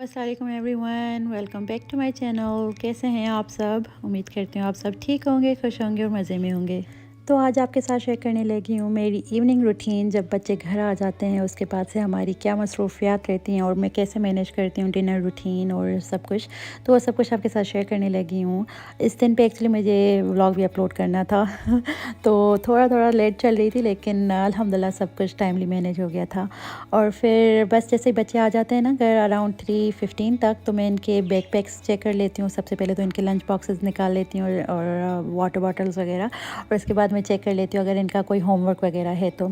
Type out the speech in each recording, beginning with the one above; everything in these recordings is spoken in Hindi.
अस्सलाम everyone, welcome back to my channel. कैसे हैं आप सब? उम्मीद करती हूँ आप सब ठीक होंगे, खुश होंगे और मज़े में होंगे। तो आज आपके साथ शेयर करने लगी हूँ मेरी इवनिंग रूटीन। जब बच्चे घर आ जाते हैं उसके बाद से हमारी क्या मसरूफियात रहती हैं और मैं कैसे मैनेज करती हूँ डिनर रूटीन और सब कुछ, तो वो सब कुछ आपके साथ शेयर करने लगी हूँ। इस दिन पे एक्चुअली मुझे व्लॉग भी अपलोड करना था तो थोड़ा थोड़ा लेट चल रही थी, लेकिन अल्हम्दुलिल्लाह सब कुछ टाइमली मैनेज हो गया था। और फिर बस जैसे ही बच्चे आ जाते हैं ना घर अराउंड 3:15 तक, तो मैं इनके बैग पैक्स चेक कर लेती हूँ। सबसे पहले तो इनके लंच बॉक्सेस निकाल लेती हूँ और वाटर बॉटल्स वगैरह, और उसके बाद मैं चेक कर लेती हूँ अगर इनका कोई होमवर्क वगैरह है तो।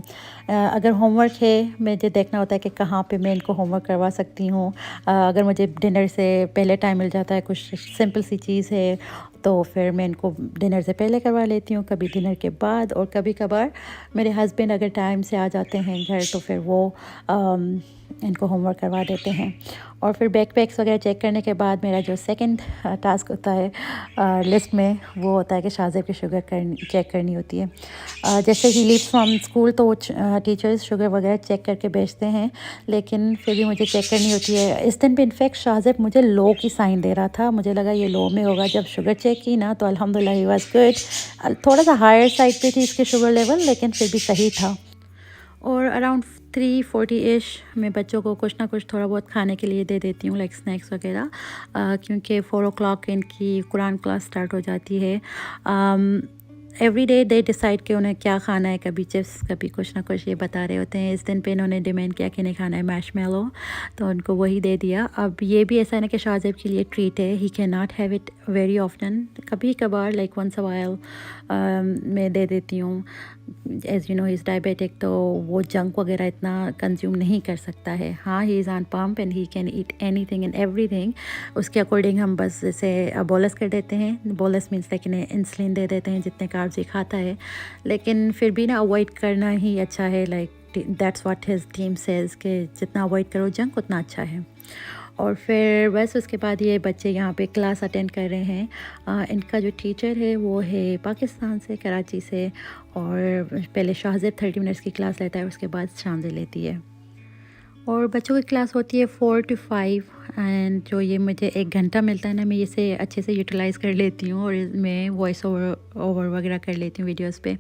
अगर होमवर्क है मुझे देखना होता है कि कहाँ पे मैं इनको होमवर्क करवा सकती हूँ। अगर मुझे डिनर से पहले टाइम मिल जाता है, कुछ सिंपल सी चीज़ है, तो फिर मैं इनको डिनर से पहले करवा लेती हूँ, कभी डिनर के बाद। और कभी कभार मेरे हस्बैंड अगर टाइम से आ जाते हैं घर तो फिर वो इनको होमवर्क करवा देते हैं। और फिर बैग पैक्स वगैरह चेक करने के बाद मेरा जो सेकंड टास्क होता है लिस्ट में, वो होता है कि शाज़ेब की शुगर चेक करनी होती है। जैसे ही लीव फ्रॉम स्कूल तो टीचर्स शुगर वगैरह चेक करके भेजते हैं, लेकिन फिर भी मुझे चेक करनी होती है। इस दिन पे इनफेक्ट शाज़ेब मुझे लो की साइन दे रहा था, मुझे लगा ये लो में होगा। जब शुगर चेक की ना तो अल्हम्दुलिल्लाह ही वाज गुड। थोड़ा सा हायर साइड पे थी इसके शुगर लेवल, लेकिन फिर भी सही था। और अराउंड 3:40 इश मैं बच्चों को कुछ ना कुछ थोड़ा बहुत खाने के लिए दे देती हूँ, लाइक स्नैक्स वगैरह, क्योंकि 4 o'clock इनकी कुरान क्लास स्टार्ट हो जाती है। एवरी डे दे डिसाइड कि उन्हें क्या खाना है, कभी चिप्स कभी कुछ ना कुछ ये बता रहे होते हैं। इस दिन पे इन्होंने डिमांड किया कि नहीं खाना है मैशमेलो, तो उनको वही दे दिया। अब ये भी ऐसा है ना कि शाज़ेब के लिए ट्रीट है, he can not have it very often, कभी कभार लाइक वंस अ वाइल मैं दे देती हूँ। As you know he is diabetic, तो वो जंक वगैरह इतना कंज्यूम नहीं कर सकता है। हाँ, he is on pump and he can eat anything and everything. उसके अकॉर्डिंग हम बस जैसे बोलस कर देते हैं। बोलस मीन्स लाइक इन्हें इंसुलिन दे देते हैं जितने कार्ब्स ये खाता है, लेकिन फिर भी ना अवॉइड करना ही अच्छा है। Like that's what his team says कि जितना अवॉइड करो जंक उतना अच्छा है। और फिर बस उसके बाद ये बच्चे यहाँ पे क्लास अटेंड कर रहे हैं। इनका जो टीचर है वो है पाकिस्तान से, कराची से, और पहले शाहज़ेब 30 मिनट्स की क्लास लेता है, उसके बाद शांजे लेती है। और बच्चों की क्लास होती है 4 to 5, एंड जो ये मुझे 1 घंटा मिलता है ना, मैं इसे अच्छे से यूटिलाइज़ कर लेती हूँ और मैं वॉइस ओवर वगैरह कर लेती हूँ वीडियोस पे।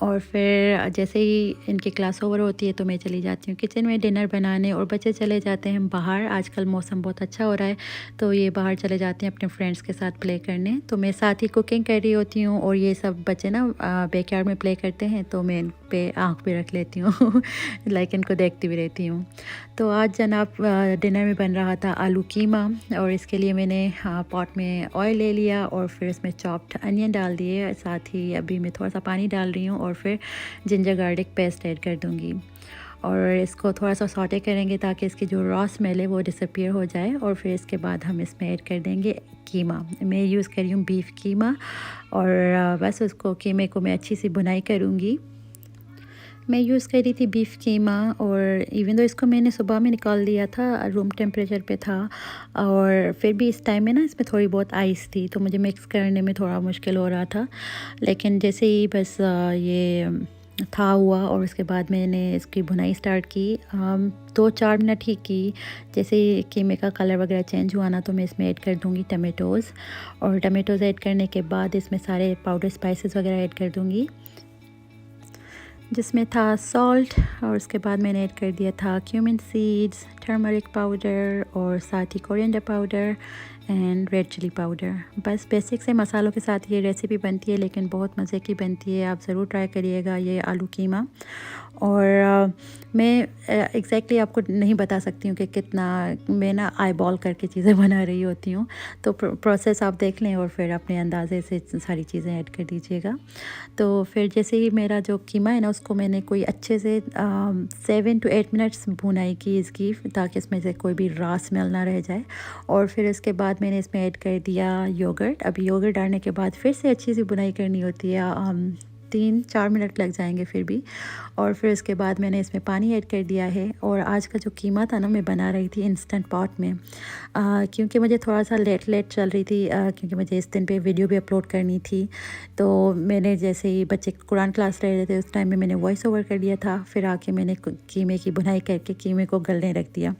और फिर जैसे ही इनकी क्लास ओवर होती है तो मैं चली जाती हूँ किचन में डिनर बनाने, और बच्चे चले जाते हैं बाहर। आजकल मौसम बहुत अच्छा हो रहा है, तो ये बाहर चले जाते हैं अपने फ्रेंड्स के साथ प्ले करने, तो मैं साथ ही कुकिंग कर रही होती हूँ। और ये सब बच्चे ना बैकयार्ड में प्ले करते हैं, तो मैं इन पे आँख भी रख लेती हूँ लाइक इनको देखती भी रहती हूँ। तो आज जनाब डिनर में बन रहा था आलू कीमा, और इसके लिए मैंने पॉट में ऑयल ले लिया और फिर इसमें चॉप्ड अनियन डाल दिए। साथ ही अभी मैं थोड़ा सा पानी डाल रही हूँ और फिर जिंजर गार्लिक पेस्ट ऐड कर दूँगी, और इसको थोड़ा सा सॉटे करेंगे ताकि इसकी जो रॉ स्मेल है वो डिसअपीयर हो जाए। और फिर इसके बाद हम इसमें ऐड कर देंगे कीमा। मैं यूज़ कर रही हूँ बीफ कीमा, और बस उसको कीमे को मैं अच्छी सी भुनाई करूँगी। मैं यूज़ कर रही थी बीफ कीमा, और इवन दो इसको मैंने सुबह में निकाल दिया था, रूम टेम्परेचर पे था, और फिर भी इस टाइम में ना इसमें थोड़ी बहुत आइस थी, तो मुझे मिक्स करने में थोड़ा मुश्किल हो रहा था। लेकिन जैसे ही बस ये था हुआ, और उसके बाद मैंने इसकी भुनाई स्टार्ट की। 2-4 मिनट ही की। जैसे ही कीमे का कलर वगैरह चेंज हुआ ना, तो मैं इसमें ऐड कर दूँगी टमेटोज़, और टमेटोज़ ऐड करने के बाद इसमें सारे पाउडर स्पाइसेस वगैरह ऐड कर दूँगी, जिसमें था सॉल्ट, और उसके बाद मैंने ऐड कर दिया था क्यूमिन सीड्स, टर्मरिक पाउडर, और साथ ही coriander powder and red chilli powder. बस बेसिक से मसालों के साथ ये रेसिपी बनती है, लेकिन बहुत मज़े की बनती है। आप ज़रूर ट्राई करिएगा ये आलू कीमा। और मैं एग्जैक्टली आपको नहीं बता सकती हूँ कि कितना मैं ना आई बॉल करके चीज़ें बना रही होती हूँ, तो प्रोसेस आप देख लें और फिर अपने अंदाज़े से सारी चीज़ें ऐड कर दीजिएगा। तो फिर जैसे ही मेरा जो कीमा है ना, उसको मैंने कोई अच्छे से 7 to 8 मिनट्स भुनाई की इसकी, ताकि इसमें से कोई भी रॉ स्मेल ना रह जाए। और फिर इसके बाद मैंने इसमें ऐड कर दिया योगर्ट। अब योगर्ट डालने के बाद फिर से अच्छी सी भुनाई करनी होती है, 3-4 मिनट लग जाएंगे फिर भी। और फिर उसके बाद मैंने इसमें पानी ऐड कर दिया है। और आज का जो कीमा था ना, मैं बना रही थी इंस्टेंट पॉट में, क्योंकि मुझे थोड़ा सा लेट चल रही थी, क्योंकि मुझे इस दिन पे वीडियो भी अपलोड करनी थी। तो मैंने जैसे ही बच्चे कुरान क्लास ले रहे थे उस टाइम में मैंने वॉइस ओवर कर दिया था, फिर आके मैंने कीमे की भुनाई करके कीमे को गलने रख दिया।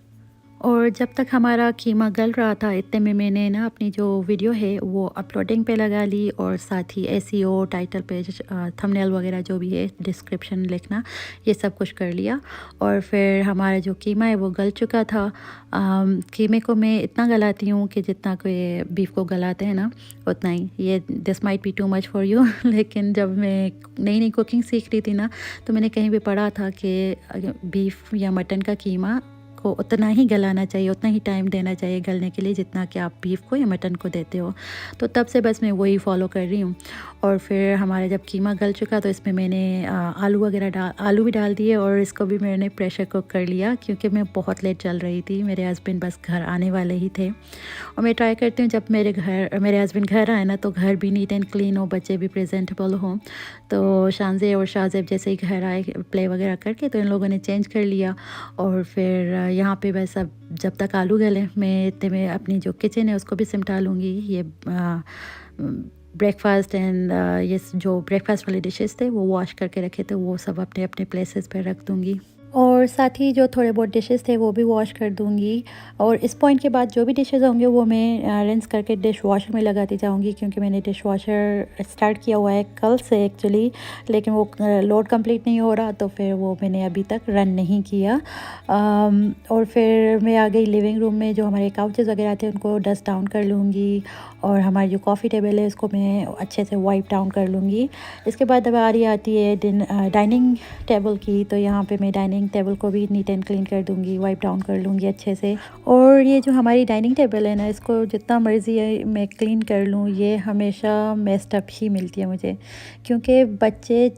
और जब तक हमारा कीमा गल रहा था इतने में मैंने ना अपनी जो वीडियो है वो अपलोडिंग पे लगा ली, और साथ ही एसईओ, टाइटल पेज, थंबनेल वगैरह जो भी है, डिस्क्रिप्शन लिखना, ये सब कुछ कर लिया। और फिर हमारा जो कीमा है वो गल चुका था। कीमे को मैं इतना गलाती हूँ कि जितना कोई बीफ को गलाते हैं ना, उतना ही। ये this might be too much for you लेकिन जब मैं नई नई कुकिंग सीख रही थी ना, तो मैंने कहीं भी पढ़ा था कि बीफ या मटन का कीमा को उतना ही गलाना चाहिए, उतना ही टाइम देना चाहिए गलने के लिए जितना कि आप बीफ को या मटन को देते हो। तो तब से बस मैं वही फॉलो कर रही हूँ। और फिर हमारा जब कीमा गल चुका तो इसमें मैंने आलू भी डाल दिए, और इसको भी मैंने प्रेशर कुक कर लिया क्योंकि मैं बहुत लेट चल रही थी। मेरे हस्बैंड बस घर आने वाले ही थे, और मैं ट्राई करती हूँ जब मेरे हस्बैंड घर आए ना तो घर भी नीट एंड क्लीन हो, बच्चे भी प्रेजेंटेबल हों। तो शानज़े और शाहज़ेब जैसे ही घर आए प्ले वगैरह करके, तो इन लोगों ने चेंज कर लिया। और फिर यहाँ पे बस अब जब तक आलू गले मैं इतने में अपनी जो किचन है उसको भी सिमटा लूँगी। ये ब्रेकफास्ट एंड ये जो ब्रेकफास्ट वाले डिशेस थे वो वॉश करके रखे थे, वो सब अपने अपने प्लेसेस पर रख दूँगी। और साथ ही जो थोड़े बहुत डिशेस थे वो भी वॉश कर दूँगी। और इस पॉइंट के बाद जो भी डिशेस होंगे वो मैं रिंस करके डिश वॉशर में लगाती जाऊँगी, क्योंकि मैंने डिश वॉशर स्टार्ट किया हुआ है कल से एक्चुअली, लेकिन वो लोड कंप्लीट नहीं हो रहा, तो फिर वो मैंने अभी तक रन नहीं किया। और फिर मैं आ गई लिविंग रूम में। जो हमारे काउचेस वगैरह थे उनको डस्ट डाउन कर लूँगी, और हमारी जो कॉफ़ी टेबल है उसको मैं अच्छे से वाइप डाउन कर लूँगी। इसके बाद अब बारी आती है डाइनिंग टेबल की। तो यहाँ पे मैं डाइनिंग टेबल को भी नीट एंड क्लीन कर दूँगी, वाइप डाउन कर लूँगी अच्छे से। और ये जो हमारी डाइनिंग टेबल है ना, इसको जितना मर्ज़ी है मैं क्लीन कर लूँ, ये हमेशा मेस्ड अप ही मिलती है मुझे, क्योंकि बच्चे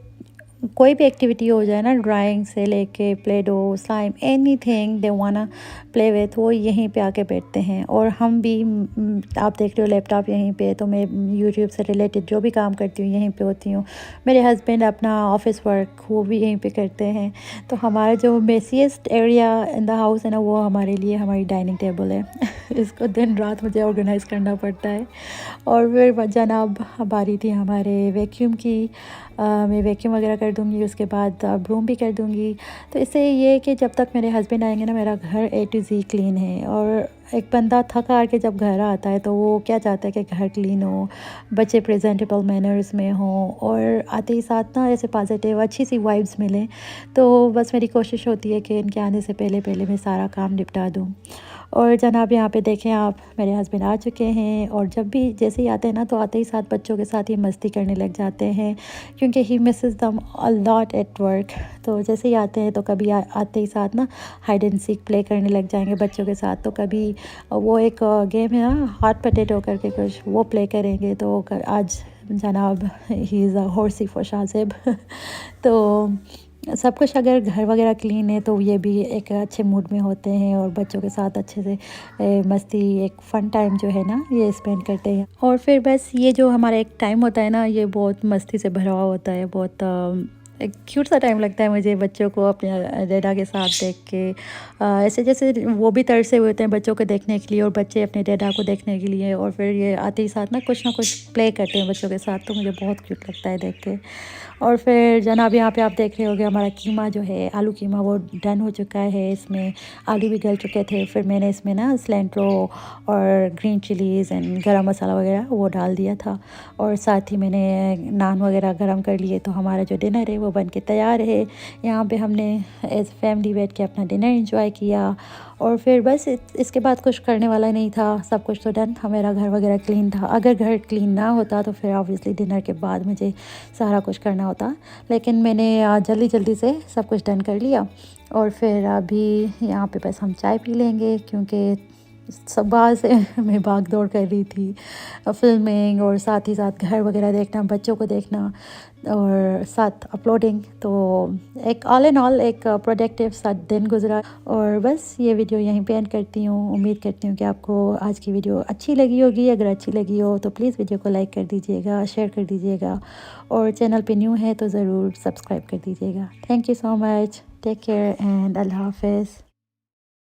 कोई भी एक्टिविटी हो जाए ना, ड्राइंग से लेके Play-Doh, slime, anything they wanna play with, वो यहीं पे आके बैठते हैं। और हम भी आप देख रहे हो लैपटॉप यहीं पे, तो मैं यूट्यूब से रिलेटेड जो भी काम करती हूँ यहीं पे होती हूँ। मेरे हस्बैंड अपना ऑफिस वर्क वो भी यहीं पे करते हैं। तो हमारा जो मेसीएस्ट एरिया इन द हाउस है ना, वो हमारे लिए हमारी डाइनिंग टेबल है इसको दिन रात मुझे ऑर्गेनाइज़ करना पड़ता है। और फिर जनाब बारी थी हमारे वैक्यूम की। मैं वैक्यूम वगैरह कर दूँगी, उसके बाद ब्रूम भी कर दूँगी। तो इससे ये है कि जब तक मेरे हस्बैंड आएंगे ना, मेरा घर A to Z क्लीन है। और एक बंदा थक हार के जब घर आता है तो वो क्या चाहता है कि घर क्लीन हो, बच्चे प्रेजेंटेबल मैनर्स में हों, और आते ही साथ ना ऐसे पॉजिटिव अच्छी सी वाइब्स मिलें। तो बस मेरी कोशिश होती है कि इनके आने से पहले पहले मैं सारा काम निपटा दूँ। और जनाब यहाँ पे देखें आप, मेरे हस्बैंड आ चुके हैं, और जब भी जैसे ही आते हैं ना, तो आते ही साथ बच्चों के साथ ही मस्ती करने लग जाते हैं, क्योंकि ही मिसेस दम अ लॉट एट वर्क। तो जैसे ही आते हैं तो कभी आते ही साथ ना हाइड एंड सीक प्ले करने लग जाएंगे बच्चों के साथ। तो कभी वो एक गेम है ना, हॉट पोटैटो करके कुछ, वो प्ले करेंगे। तो आज जनाब he is a horsey for Shahzeb तो सब कुछ अगर घर वगैरह क्लीन है तो ये भी एक अच्छे मूड में होते हैं, और बच्चों के साथ अच्छे से मस्ती, एक फ़न टाइम जो है ना, ये स्पेंड करते हैं। और फिर बस ये जो हमारा एक टाइम होता है ना, ये बहुत मस्ती से भरा हुआ होता है। बहुत एक क्यूट सा टाइम लगता है मुझे बच्चों को अपने डैडा के साथ देख के। ऐसे जैसे वो भी तरसे हुए होते हैं बच्चों को देखने के लिए, और बच्चे अपने डैडा को देखने के लिए। और फिर ये आते ही साथ ना कुछ प्ले करते हैं बच्चों के साथ, तो मुझे बहुत क्यूट लगता है देख के। और फिर जनाब यहाँ पे आप देख रहे होंगे हमारा कीमा जो है, आलू कीमा, वो डन हो चुका है। इसमें आलू भी गल चुके थे। फिर मैंने इसमें ना सिलेंट्रो और ग्रीन चिलीज़ एंड गरम मसाला वगैरह वो डाल दिया था, और साथ ही मैंने नान वगैरह गरम कर लिए। तो हमारा जो डिनर है वो बन के तैयार है। यहाँ पे हमने एज फैमिली बैठ के अपना डिनर एंजॉय किया। और फिर बस इसके बाद कुछ करने वाला नहीं था, सब कुछ तो डन था, मेरा घर वगैरह क्लीन था। अगर घर क्लीन ना होता तो फिर ऑब्वियसली डिनर के बाद मुझे सारा कुछ करना होता, लेकिन मैंने जल्दी जल्दी से सब कुछ डन कर लिया। और फिर अभी यहाँ पे बस हम चाय पी लेंगे, क्योंकि सुबह से मैं भाग दौड़ कर रही थी, फिल्मिंग और साथ ही साथ घर वगैरह देखना, बच्चों को देखना, और साथ अपलोडिंग। तो एक ऑल इन ऑल एक प्रोडक्टिव सा दिन गुजरा। और बस ये वीडियो यहीं पे एंड करती हूँ। उम्मीद करती हूँ कि आपको आज की वीडियो अच्छी लगी होगी। अगर अच्छी लगी हो तो प्लीज़ वीडियो को लाइक कर दीजिएगा, शेयर कर दीजिएगा, और चैनल पे न्यू है तो ज़रूर सब्सक्राइब कर दीजिएगा। Thank you so much, take care and अल्लाह हाफिज़।